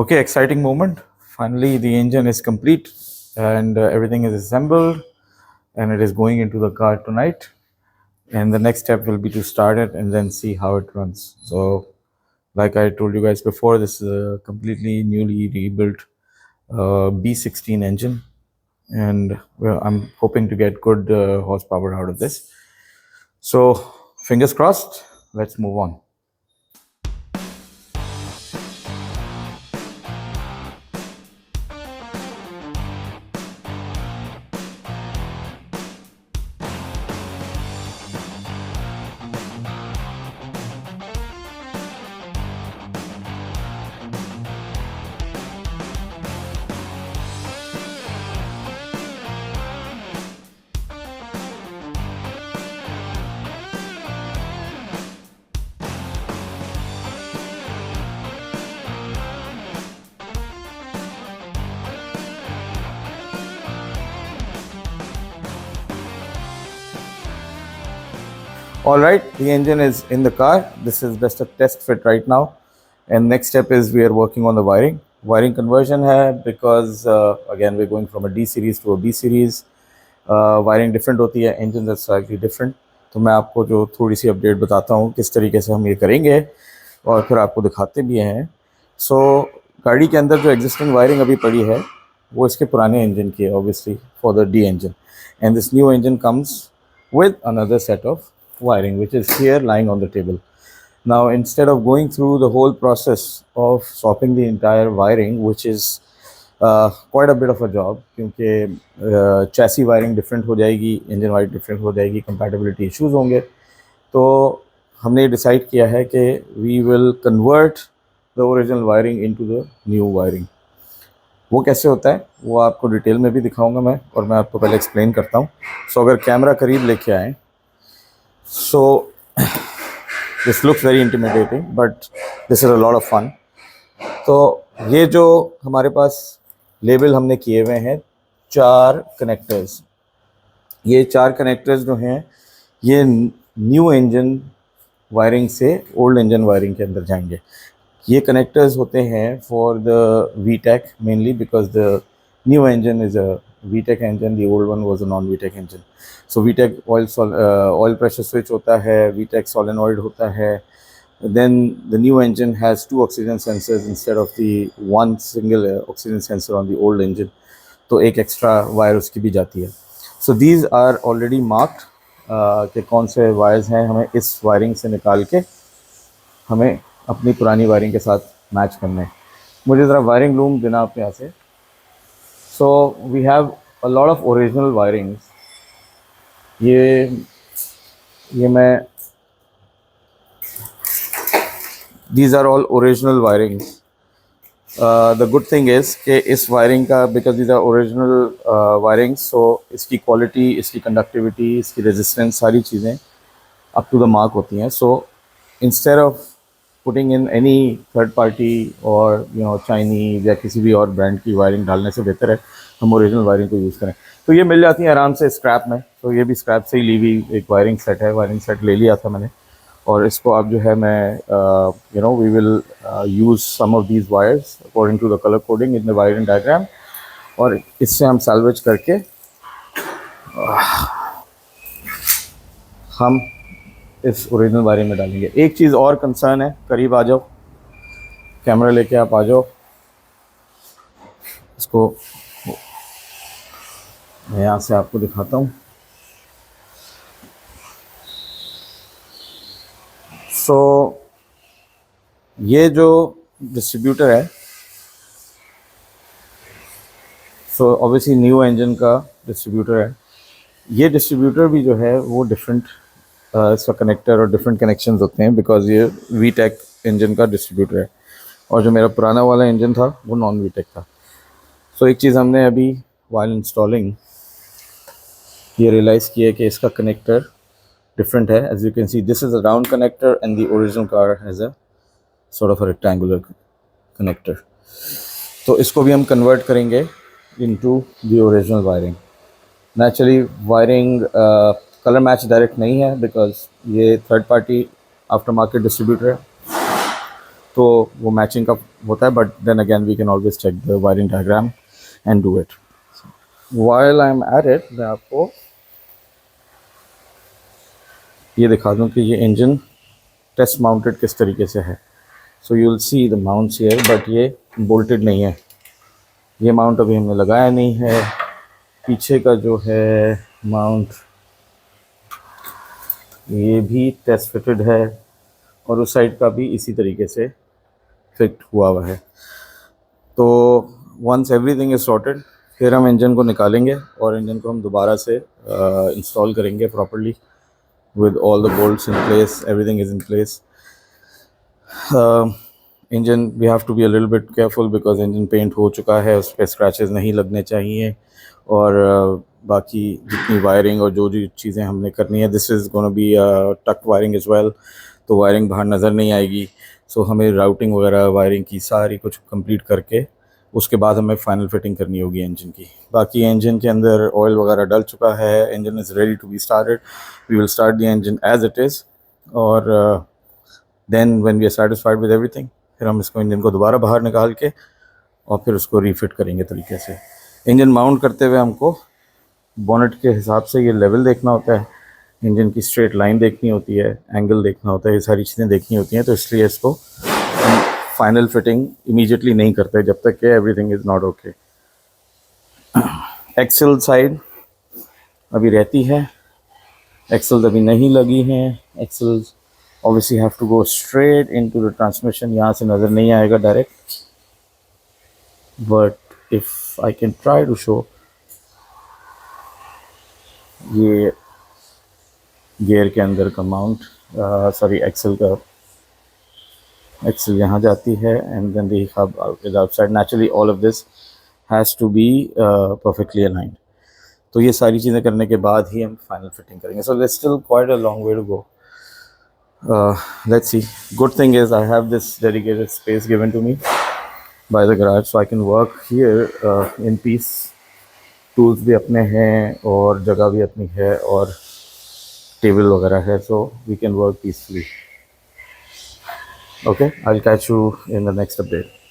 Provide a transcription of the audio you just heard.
Okay, exciting moment. Finally, the engine is complete and everything is assembled and it is going into the car tonight. And the next step will be to start it and then see how it runs. So, like I told you guys before, this is a completely newly rebuilt B16 engine. And well, I'm hoping to get good horsepower out of this. So, fingers crossed, let's move on. All right, the engine is in the car. This is just a test fit right now. And next step is we are working on the wiring. Wiring conversion है because again we're going from a D series to a B series. Wiring different होती है, engines are slightly different. तो मैं आपको जो थोड़ी सी update बताता हूँ किस तरीके से हम ये करेंगे और फिर आपको दिखाते भी हैं. सो गाड़ी के अंदर जो एग्जिस्टिंग वायरिंग अभी पड़ी है वो इसके पुराने इंजन की है, obviously for the D engine. And this new engine comes with another set of wiring which is here lying on the table. Now instead of going through the whole process of swapping the entire wiring, which is quite a bit of a job क्योंकि chassis wiring different हो जाएगी, engine wiring different हो जाएगी, compatibility issues होंगे, तो हमने decide किया है कि we will convert the original wiring into the new wiring. वो कैसे होता है वो आपको डिटेल में भी दिखाऊंगा मैं, और मैं आपको पहले एक्सप्लेन करता हूँ. सो अगर कैमरा करीब लेके आए, so this looks very intimidating but this is a lot of fun. तो ये जो हमारे पास लेबल हमने किए हुए हैं 4 कनेक्टर्स, ये 4 कनेक्टर्स जो हैं ये न्यू इंजन वायरिंग से ओल्ड इंजन वायरिंग के अंदर जाएंगे. ये कनेक्टर्स होते हैं for the VTEC mainly because the new engine is a VTEC engine, the old one was a non-VTEC engine. So VTEC oil pressure switch होता है, VTEC solenoid होता है. Then the new engine has 2 oxygen sensors instead of the one single oxygen sensor on the old engine. तो एक extra wire उसकी भी जाती है. So these are already marked कि कौन से वायर्स हैं हमें इस वायरिंग से निकाल के हमें अपनी पुरानी वायरिंग के साथ मैच करना है. मुझे ज़रा वायरिंग लूम देना आप यहाँ से. So we have a lot of original wirings. ये मैं these are all original wirings. The good thing is कि इस वायरिंग का because these are original wirings, so इसकी क्वालिटी, इसकी कंडक्टिविटी, इसकी रेजिस्टेंस सारी चीज़ें up to the mark होती हैं. So instead of putting in any third party or Chinese या किसी भी और ब्रांड की वायरिंग डालने से बेहतर है हम ओरिजिनल वायरिंग को यूज़ करें. तो ये मिल जाती है आराम से स्क्रैप में. तो ये भी स्क्रैप से ही ली हुई एक वायरिंग सेट है. वायरिंग सेट ले लिया था मैंने, और इसको अब जो है मैं we will use some of these wires according to the colour coding in the wiring diagram, और इससे हम सैल्वेज करके हम इस ओरिजिनल वायरिंग में डालेंगे. एक चीज़ और कंसर्न है, करीब आ जाओ, कैमरा लेके आप आ जाओ. इसको मैं यहाँ से आपको दिखाता हूँ. सो ये जो डिस्ट्रीब्यूटर है, सो ऑब्वियसली न्यू इंजन का डिस्ट्रीब्यूटर है. ये डिस्ट्रीब्यूटर भी जो है वो डिफरेंट इसका कनेक्टर और डिफरेंट कनेक्शंस होते हैं बिकॉज ये VTEC इंजन का डिस्ट्रीब्यूटर है, और जो मेरा पुराना वाला इंजन था वो नॉन VTEC था. सो एक चीज़ हमने अभी वाइल इंस्टॉलिंग ये रियलाइज़ किया है कि इसका कनेक्टर डिफरेंट है. As you can see this is a round connector and the original car has a sort of a rectangular connector. तो इसको भी हम कन्वर्ट करेंगे into the original wiring. Naturally wiring colour match direct नहीं है because ये third party after market distributor है. तो वो मैचिंग का होता है, but then again we can always check the wiring diagram and do it. While I am at it, मैं आपको ये दिखा दूँ कि ये इंजन टेस्ट माउंटेड किस तरीके से है। So you will see the mounts here, but ये बोल्टेड नहीं है, ये माउंट अभी हमने लगाया नहीं है। पीछे का जो है माउंट ये भी टेस्ट फिटेड है, और उस साइड का भी इसी तरीके से फिट हुआ हुआ है। तो वंस एवरीथिंग इज सॉर्टेड, फिर हम इंजन को निकालेंगे और इंजन को हम दोबारा से इंस्टॉल करेंगे properly with all the bolts in place, everything is in place. Engine we have to be a little bit careful because engine paint हो चुका है, उस पर scratches नहीं लगने चाहिए, और बाकी जितनी वायरिंग और जो जो चीज़ें हमने करनी है, this is gonna be tuck wiring as well, तो वायरिंग बाहर नज़र नहीं आएगी। सो हमें राउटिंग वगैरह वायरिंग की सारी कुछ कंप्लीट करके उसके बाद हमें फाइनल फिटिंग करनी होगी इंजन की। बाकी इंजन के अंदर ऑयल वगैरह डल चुका है, engine is ready to be started. We will start the engine as it is, और then when we are satisfied with everything, फिर हम इसको इंजन को दोबारा बाहर निकाल के और फिर उसको रीफिट करेंगे तरीके से। इंजन माउंट करते हुए हमको बोनेट के हिसाब से ये लेवल देखना होता है, इंजन की स्ट्रेट लाइन देखनी होती है, एंगल देखना होता है, ये सारी चीज़ें देखनी होती हैं। तो इसलिए इसको फाइनल फिटिंग इमीडिएटली नहीं करते जब तक कि everything is not okay. Axle side अभी रहती है, एक्सल्स अभी नहीं लगी हैं। Axles obviously have to go straight into the transmission, यहाँ से नज़र नहीं आएगा direct, but if I can try to show, ये गियर के अंदर का माउंट, सॉरी एक्सल का, एक्सल यहाँ जाती है, and then the hub is outside. Naturally all of this has to be perfectly aligned. तो ये सारी चीज़ें करने के बाद ही हम फाइनल फिटिंग करेंगे। So there still quite a long way to go. Let's see. Good thing is I have this dedicated space given to me by the garage, so I can work here in peace. Tools भी अपने हैं और जगह भी अपनी है और table वगैरह है, so we can work peacefully. Okay, I'll catch you in the next update.